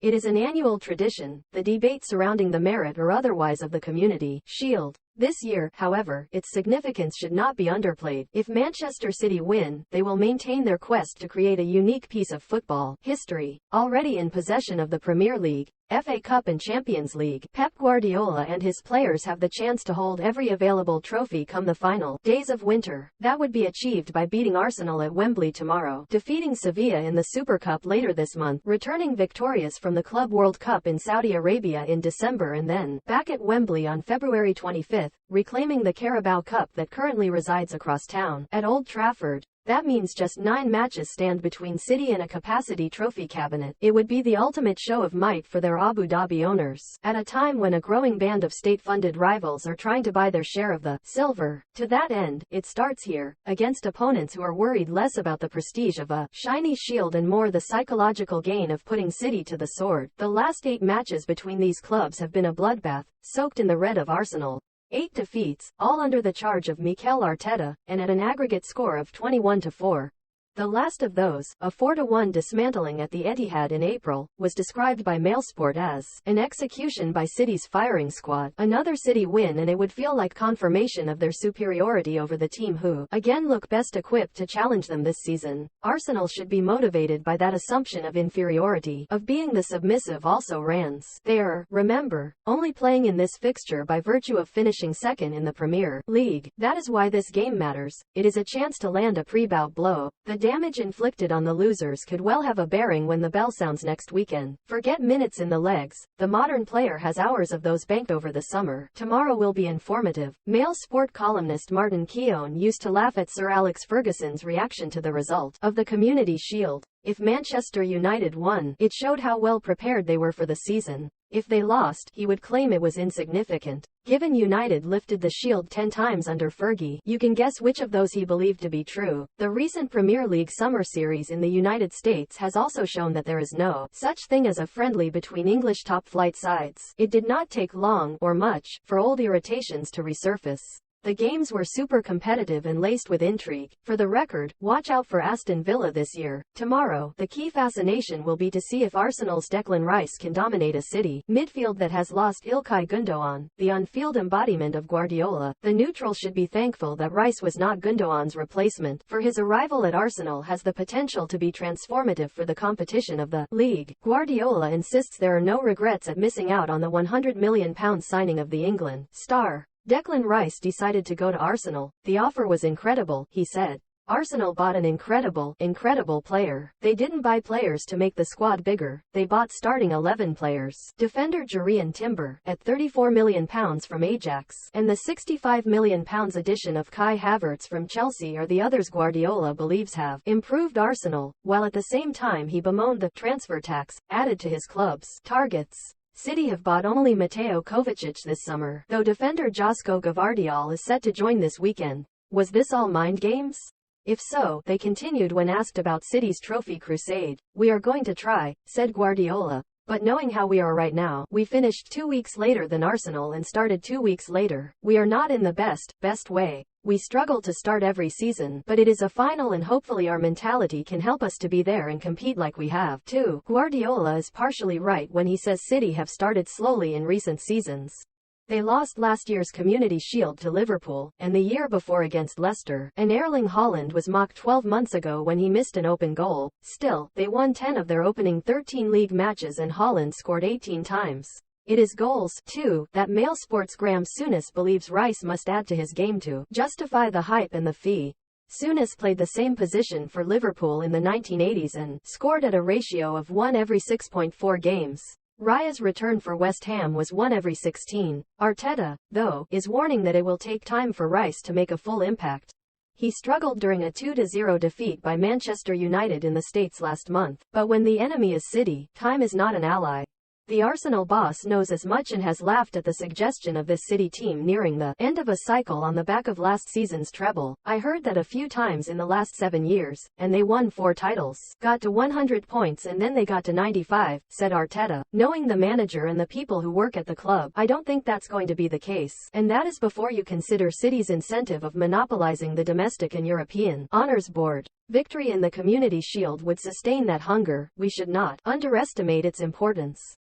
It is an annual tradition, the debate surrounding the merit or otherwise of the Community Shield. This year, however, its significance should not be underplayed. If Manchester City win, they will maintain their quest to create a unique piece of football history. Already in possession of the Premier League, FA Cup and Champions League, Pep Guardiola and his players have the chance to hold every available trophy come the final days of winter. That would be achieved by beating Arsenal at Wembley tomorrow, defeating Sevilla in the Super Cup later this month, returning victorious from the Club World Cup in Saudi Arabia in December, and then back at Wembley on February 25th, reclaiming the Carabao Cup that currently resides across town at Old Trafford. That means just 9 matches stand between City and a capacity trophy cabinet. It would be the ultimate show of might for their Abu Dhabi owners, at a time when a growing band of state-funded rivals are trying to buy their share of the silver. To that end, it starts here, against opponents who are worried less about the prestige of a shiny shield and more the psychological gain of putting City to the sword. The last 8 matches between these clubs have been a bloodbath, soaked in the red of Arsenal. 8 defeats, all under the charge of Mikel Arteta, and at an aggregate score of 21-4. The last of those, a 4-1 dismantling at the Etihad in April, was described by Mailsport as an execution by City's firing squad. Another City win and it would feel like confirmation of their superiority over the team who, again, look best equipped to challenge them this season. Arsenal should be motivated by that assumption of inferiority, of being the submissive also-rans. They are, remember, only playing in this fixture by virtue of finishing second in the Premier League. That is why this game matters. It is a chance to land a pre-bout blow. The damage inflicted on the losers could well have a bearing when the bell sounds next weekend. Forget minutes in the legs, the modern player has hours of those banked over the summer. Tomorrow will be informative. Mail Sport columnist Martin Keown used to laugh at Sir Alex Ferguson's reaction to the result of the Community Shield. If Manchester United won, it showed how well prepared they were for the season. If they lost, he would claim it was insignificant. Given United lifted the Shield 10 times under Fergie, you can guess which of those he believed to be true. The recent Premier League Summer Series in the United States has also shown that there is no such thing as a friendly between English top-flight sides. It did not take long, or much, for old irritations to resurface. The games were super competitive and laced with intrigue. For the record, watch out for Aston Villa this year. Tomorrow, the key fascination will be to see if Arsenal's Declan Rice can dominate a City midfield that has lost Ilkay Gundogan, the on-field embodiment of Guardiola. The neutral should be thankful that Rice was not Gundogan's replacement, for his arrival at Arsenal has the potential to be transformative for the competition of the league. Guardiola insists there are no regrets at missing out on the £100 million signing of the England star. Declan Rice decided to go to Arsenal. The offer was incredible, he said. Arsenal bought an incredible player. They didn't buy players to make the squad bigger, they bought starting 11 players. Defender Jurrien Timber, at £34 million from Ajax, and the £65 million addition of Kai Havertz from Chelsea are the others Guardiola believes have improved Arsenal, while at the same time he bemoaned the transfer tax added to his club's targets. City have bought only Mateo Kovacic this summer, though defender Josko Gvardiol is set to join this weekend. Was this all mind games? If so, they continued when asked about City's trophy crusade. We are going to try, said Guardiola. But knowing how we are right now, we finished 2 weeks later than Arsenal and started 2 weeks later. We are not in the best way. We struggle to start every season, but it is a final and hopefully our mentality can help us to be there and compete like we have, too. Guardiola is partially right when he says City have started slowly in recent seasons. They lost last year's Community Shield to Liverpool, and the year before against Leicester, and Erling Haaland was mocked 12 months ago when he missed an open goal. Still, they won 10 of their opening 13 league matches and Haaland scored 18 times. It is goals, too, that Mailsport's Graham Souness believes Rice must add to his game to justify the hype and the fee. Souness played the same position for Liverpool in the 1980s and scored at a ratio of 1 every 6.4 games. Raya's return for West Ham was 1 every 16. Arteta, though, is warning that it will take time for Rice to make a full impact. He struggled during a 2-0 defeat by Manchester United in the States last month, but when the enemy is City, time is not an ally. The Arsenal boss knows as much and has laughed at the suggestion of this City team nearing the end of a cycle on the back of last season's treble. I heard that a few times in the last 7 years, and they won 4 titles. Got to 100 points and then they got to 95, said Arteta. Knowing the manager and the people who work at the club, I don't think that's going to be the case. And that is before you consider City's incentive of monopolizing the domestic and European honours board. Victory in the Community Shield would sustain that hunger. We should not underestimate its importance.